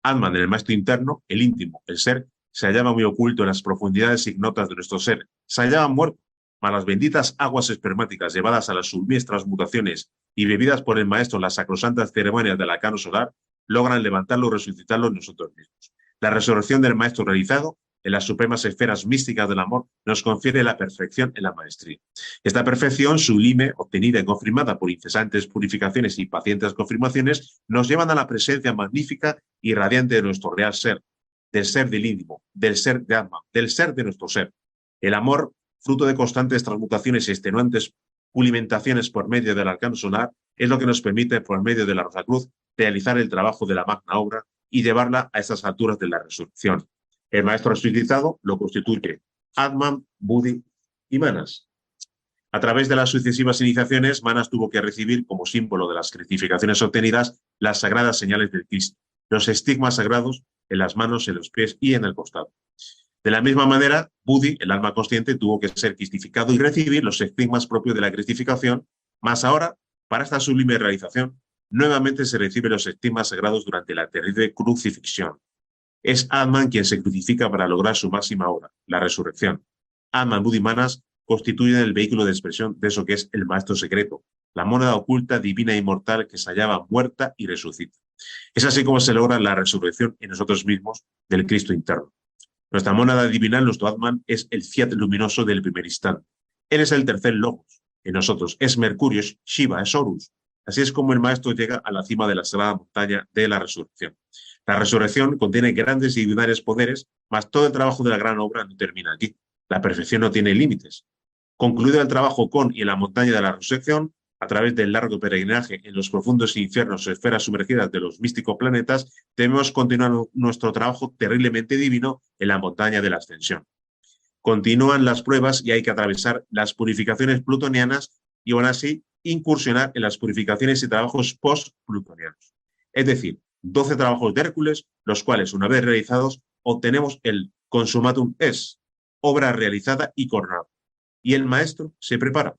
Atman, en el maestro interno, el íntimo, el ser, se hallaba muy oculto en las profundidades ignotas de nuestro ser. Se hallaba muerto, mas las benditas aguas espermáticas llevadas a las sublimes transmutaciones y bebidas por el maestro en las sacrosantas ceremonias del arcano solar logran levantarlo y resucitarlo en nosotros mismos. La resurrección del maestro realizado en las supremas esferas místicas del amor nos confiere la perfección en la maestría. Esta perfección sublime, obtenida y confirmada por incesantes purificaciones y pacientes confirmaciones, nos llevan a la presencia magnífica y radiante de nuestro real ser, del ser del íntimo, del ser de Atman, del ser de nuestro ser. El amor, fruto de constantes transmutaciones y extenuantes pulimentaciones por medio del arcano solar, es lo que nos permite, por medio de la Rosa Cruz, realizar el trabajo de la magna obra y llevarla a estas alturas de la resurrección. El maestro resucitado lo constituye Atman, Budi y Manas. A través de las sucesivas iniciaciones, Manas tuvo que recibir, como símbolo de las rectificaciones obtenidas, las sagradas señales del Cristo, los estigmas sagrados en las manos, en los pies y en el costado. De la misma manera, Budi, el alma consciente, tuvo que ser cristificado y recibir los estigmas propios de la cristificación, mas ahora, para esta sublime realización, nuevamente se reciben los estigmas sagrados durante la terrible crucifixión. Es Atman quien se crucifica para lograr su máxima obra, la resurrección. Atman, Budi y Manas constituyen el vehículo de expresión de eso que es el maestro secreto, la moneda oculta, divina e inmortal que se hallaba muerta y resucita. Es así como se logra la resurrección en nosotros mismos del Cristo interno. Nuestra mónada divinal, nuestro Atman, es el fiat luminoso del primer instante. Él es el tercer logos en nosotros, es Mercurio, es Shiva, es Horus. Así es como el maestro llega a la cima de la sagrada montaña de la resurrección. La resurrección contiene grandes y divinarios poderes, mas todo el trabajo de la gran obra no termina aquí. La perfección no tiene límites. Concluido el trabajo con y en la montaña de la resurrección, a través del largo peregrinaje en los profundos infiernos o esferas sumergidas de los místicos planetas, debemos continuar nuestro trabajo terriblemente divino en la montaña de la ascensión. Continúan las pruebas y hay que atravesar las purificaciones plutonianas y aún así incursionar en las purificaciones y trabajos post-plutonianos. Es decir, 12 trabajos de Hércules, los cuales, una vez realizados, obtenemos el consummatum es, obra realizada y coronada. Y el maestro se prepara.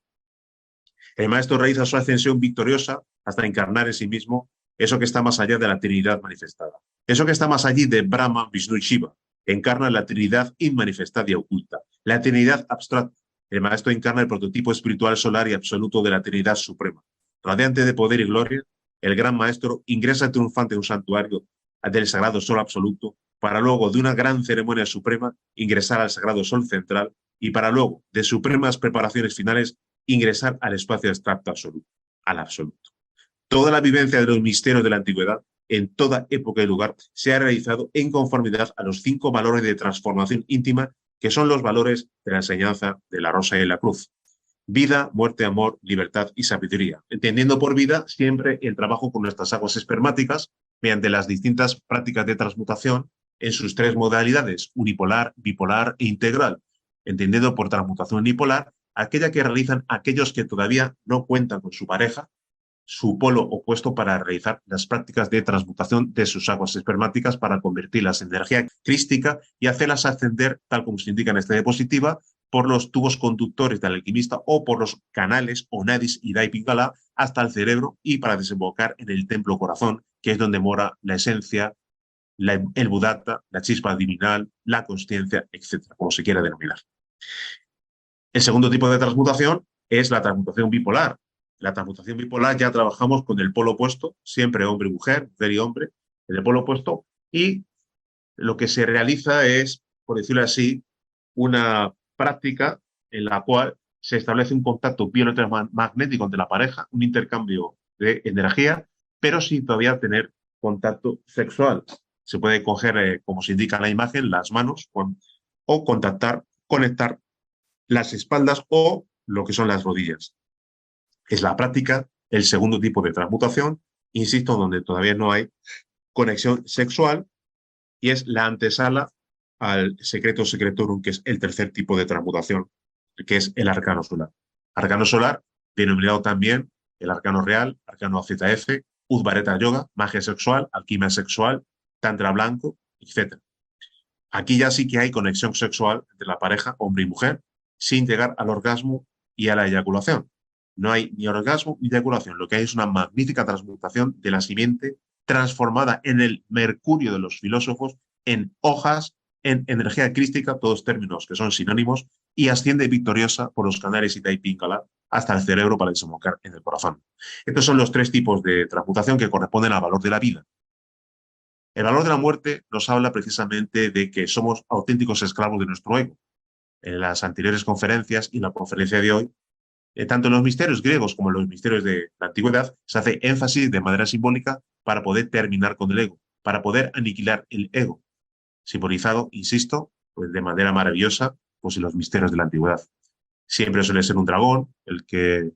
El maestro realiza su ascensión victoriosa hasta encarnar en sí mismo eso que está más allá de la Trinidad manifestada. Eso que está más allí de Brahma, Vishnu y Shiva. Encarna la Trinidad inmanifestada y oculta, la Trinidad abstracta. El maestro encarna el prototipo espiritual solar y absoluto de la Trinidad suprema. Radiante de poder y gloria, el gran maestro ingresa triunfante en un santuario del sagrado sol absoluto para luego de una gran ceremonia suprema ingresar al sagrado sol central y para luego de supremas preparaciones finales ingresar al espacio abstracto absoluto, al absoluto. Toda la vivencia de los misterios de la antigüedad, en toda época y lugar, se ha realizado en conformidad a los 5 valores de transformación íntima, que son los valores de la enseñanza de la rosa y la cruz. Vida, muerte, amor, libertad y sabiduría. Entendiendo por vida siempre el trabajo con nuestras aguas espermáticas mediante las distintas prácticas de transmutación en sus 3 modalidades, unipolar, bipolar e integral. Entendiendo por transmutación unipolar aquella que realizan aquellos que todavía no cuentan con su pareja, su polo opuesto para realizar las prácticas de transmutación de sus aguas espermáticas para convertirlas en energía crística y hacerlas ascender, tal como se indica en esta diapositiva, por los tubos conductores del alquimista o por los canales o nadis y dai pingala hasta el cerebro y para desembocar en el templo corazón, que es donde mora la esencia, el budatta, la chispa divinal, la consciencia, etcétera, como se quiera denominar. El segundo tipo de transmutación es la transmutación bipolar. La transmutación bipolar ya trabajamos con el polo opuesto, siempre hombre y mujer, mujer y hombre, en el polo opuesto, y lo que se realiza es, por decirlo así, una práctica en la cual se establece un contacto bioelectromagnético entre la pareja, un intercambio de energía, pero sin todavía tener contacto sexual. Se puede coger, como se indica en la imagen, las manos o contactar, conectar las espaldas o lo que son las rodillas. Es la práctica, el segundo tipo de transmutación, insisto, donde todavía no hay conexión sexual y es la antesala al secreto secretorum, que es el tercer tipo de transmutación, que es el arcano solar. Arcano solar, denominado también el arcano real, arcano ZF, Udvareta Yoga, magia sexual, alquimia sexual, tantra blanco, etc. Aquí ya sí que hay conexión sexual entre la pareja, hombre y mujer, sin llegar al orgasmo y a la eyaculación. No hay ni orgasmo ni eyaculación. Lo que hay es una magnífica transmutación de la simiente transformada en el mercurio de los filósofos, en hojas, en energía crística, todos términos que son sinónimos, y asciende victoriosa por los canales Ita y Pingala hasta el cerebro para desembocar en el corazón. Estos son los 3 tipos de transmutación que corresponden al valor de la vida. El valor de la muerte nos habla precisamente de que somos auténticos esclavos de nuestro ego. En las anteriores conferencias y en la conferencia de hoy, tanto en los misterios griegos como en los misterios de la antigüedad, se hace énfasis de manera simbólica para poder terminar con el ego, para poder aniquilar el ego. simbolizado, insisto, pues de manera maravillosa, pues en los misterios de la antigüedad. Siempre suele ser un dragón el que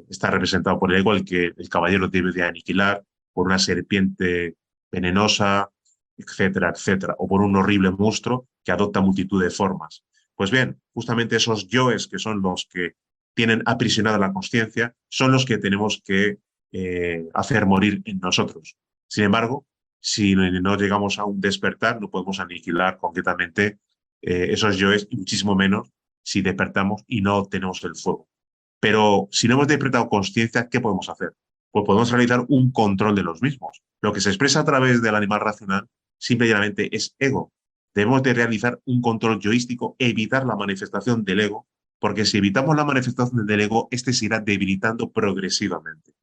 está representado por el ego, el que el caballero debe de aniquilar, por una serpiente venenosa, etcétera, etcétera, o por un horrible monstruo que adopta multitud de formas. Pues bien, justamente esos yoes que son los que tienen aprisionada la conciencia son los que tenemos que hacer morir en nosotros. Sin embargo, si no llegamos a un despertar, no podemos aniquilar concretamente esos yoes y muchísimo menos si despertamos y no obtenemos el fuego. Pero si no hemos despertado conciencia, ¿qué podemos hacer? Pues podemos realizar un control de los mismos. Lo que se expresa a través del animal racional simple y llanamente es ego. Debemos de realizar un control yoístico, evitar la manifestación del ego, porque si evitamos la manifestación del ego, este se irá debilitando progresivamente.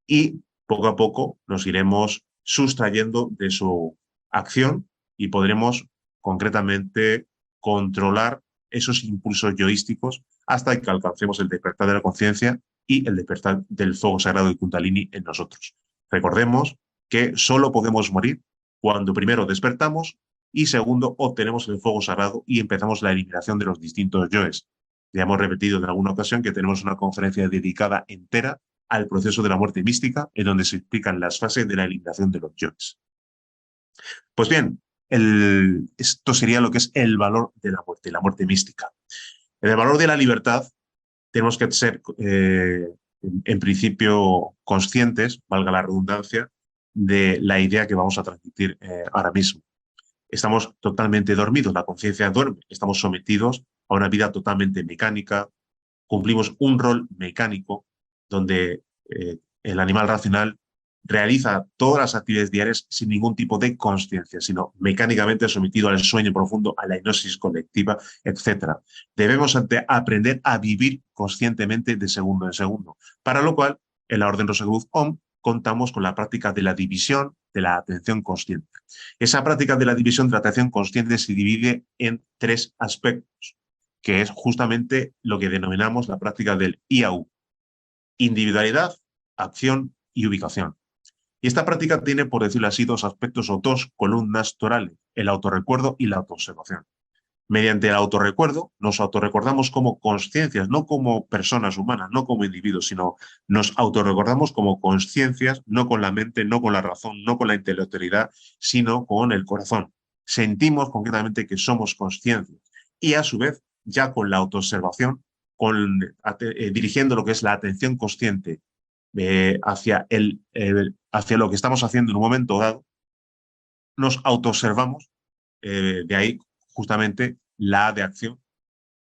Y poco a poco nos iremos sustrayendo de su acción y podremos concretamente controlar esos impulsos yoísticos hasta que alcancemos el despertar de la conciencia y el despertar del fuego sagrado de Kundalini en nosotros. Recordemos que solo podemos morir cuando primero despertamos y segundo obtenemos el fuego sagrado y empezamos la eliminación de los distintos yoes. Ya hemos repetido en alguna ocasión que tenemos una conferencia dedicada entera al proceso de la muerte mística, en donde se explican las fases de la eliminación de los yoes. Pues bien, esto sería lo que es el valor de la muerte mística. En el valor de la libertad tenemos que ser, en principio, conscientes, valga la redundancia, de la idea que vamos a transmitir ahora mismo. Estamos totalmente dormidos, la conciencia duerme, estamos sometidos a una vida totalmente mecánica, cumplimos un rol mecánico donde el animal racional realiza todas las actividades diarias sin ningún tipo de conciencia, sino mecánicamente sometido al sueño profundo, a la hipnosis colectiva, etc. Debemos aprender a vivir conscientemente de segundo en segundo, para lo cual en la Orden Rosacruz OM contamos con la práctica de la división de la atención consciente. Esa práctica de la división de la atención consciente se divide en 3 aspectos, que es justamente lo que denominamos la práctica del IAU: individualidad, acción y ubicación. Y esta práctica tiene, por decirlo así, 2 aspectos o 2 columnas torales: el autorrecuerdo y la autoobservación. Mediante el autorrecuerdo nos autorrecordamos como conciencias, no como personas humanas, no como individuos, sino nos autorrecordamos como conciencias, no con la mente, no con la razón, no con la intelectualidad, sino con el corazón. Sentimos concretamente que somos consciencias y a su vez, ya con la autoobservación, dirigiendo lo que es la atención consciente hacia lo que estamos haciendo en un momento dado, nos autoobservamos, de ahí justamente la A de acción,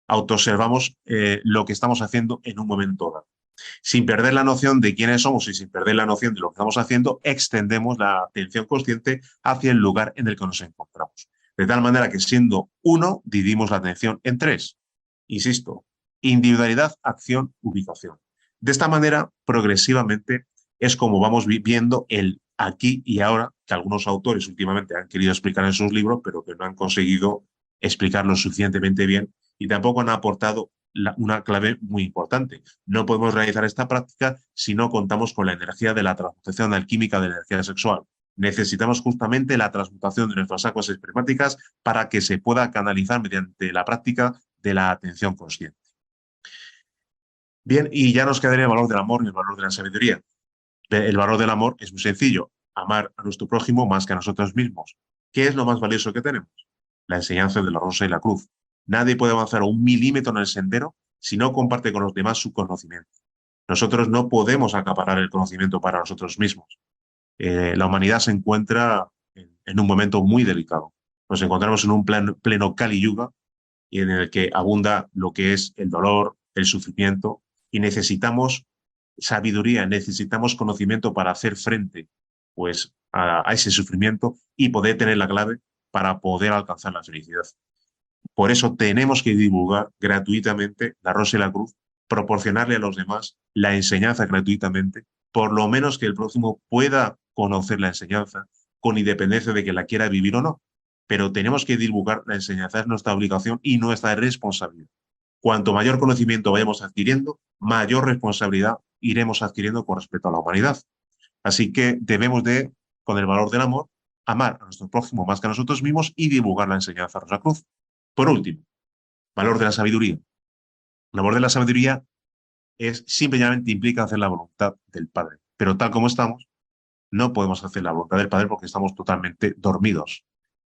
autoobservamos lo que estamos haciendo en un momento dado. Sin perder la noción de quiénes somos y sin perder la noción de lo que estamos haciendo, extendemos la atención consciente hacia el lugar en el que nos encontramos. De tal manera que siendo uno, dividimos la atención en 3. Insisto, individualidad, acción, ubicación. De esta manera, progresivamente, es como vamos viendo el aquí y ahora, que algunos autores últimamente han querido explicar en sus libros, pero que no han conseguido explicarlo suficientemente bien y tampoco han aportado una clave muy importante. No podemos realizar esta práctica si no contamos con la energía de la transmutación alquímica de la energía sexual. Necesitamos justamente la transmutación de nuestras aguas espermáticas para que se pueda canalizar mediante la práctica de la atención consciente. Bien, y ya nos quedaría el valor del amor y el valor de la sabiduría. El valor del amor es muy sencillo: amar a nuestro prójimo más que a nosotros mismos. ¿Qué es lo más valioso que tenemos? La enseñanza de la rosa y la cruz. Nadie puede avanzar un milímetro en el sendero si no comparte con los demás su conocimiento. Nosotros no podemos acaparar el conocimiento para nosotros mismos. La humanidad se encuentra en un momento muy delicado. Nos encontramos en un pleno Kali Yuga, y en el que abunda lo que es el dolor, el sufrimiento, y necesitamos sabiduría, necesitamos conocimiento para hacer frente, pues, a ese sufrimiento y poder tener la clave para poder alcanzar la felicidad. Por eso tenemos que divulgar gratuitamente la Rosa y la Cruz, proporcionarle a los demás la enseñanza gratuitamente, por lo menos que el próximo pueda conocer la enseñanza, con independencia de que la quiera vivir o no. Pero tenemos que divulgar la enseñanza, es nuestra obligación y nuestra responsabilidad. Cuanto mayor conocimiento vayamos adquiriendo, mayor responsabilidad iremos adquiriendo con respecto a la humanidad. Así que debemos de, con el valor del amor, amar a nuestro prójimo más que a nosotros mismos y divulgar la enseñanza de Rosa Cruz. Por último, valor de la sabiduría. El valor de la sabiduría es simplemente implica hacer la voluntad del Padre. Pero tal como estamos, no podemos hacer la voluntad del Padre porque estamos totalmente dormidos.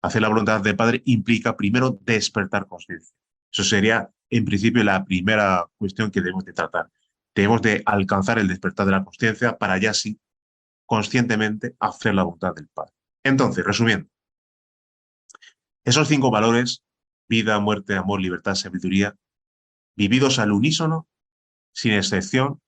Hacer la voluntad del Padre implica primero despertar conciencia. Eso sería, en principio, la primera cuestión que debemos de tratar. Debemos de alcanzar el despertar de la conciencia para ya sí, conscientemente, hacer la voluntad del Padre. Entonces, resumiendo, esos 5 valores, vida, muerte, amor, libertad, sabiduría, vividos al unísono, sin excepción,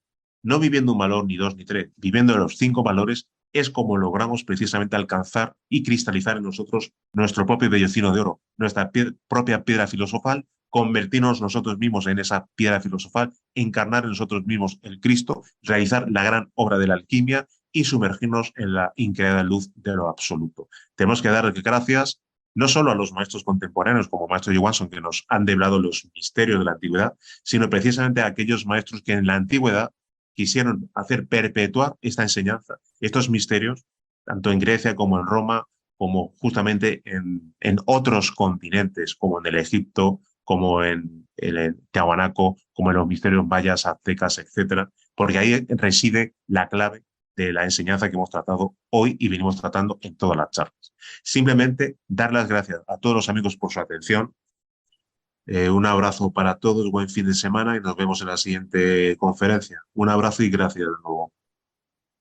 no viviendo un valor ni dos ni tres, viviendo los 5 valores, es como logramos precisamente alcanzar y cristalizar en nosotros nuestro propio vellocino de oro, nuestra propia piedra filosofal, convertirnos nosotros mismos en esa piedra filosofal, encarnar en nosotros mismos el Cristo, realizar la gran obra de la alquimia y sumergirnos en la increíble luz de lo absoluto. Tenemos que dar gracias no solo a los maestros contemporáneos como Maestro Johansson, que nos han develado los misterios de la antigüedad, sino precisamente a aquellos maestros que en la antigüedad quisieron hacer perpetuar esta enseñanza, estos misterios, tanto en Grecia como en Roma, como justamente en otros continentes, como en el Egipto, como en el Tiahuanaco, como en los misterios mayas, aztecas, etcétera, porque ahí reside la clave de la enseñanza que hemos tratado hoy y venimos tratando en todas las charlas. Simplemente dar las gracias a todos los amigos por su atención. Un abrazo para todos, buen fin de semana y nos vemos en la siguiente conferencia. Un abrazo y gracias de nuevo.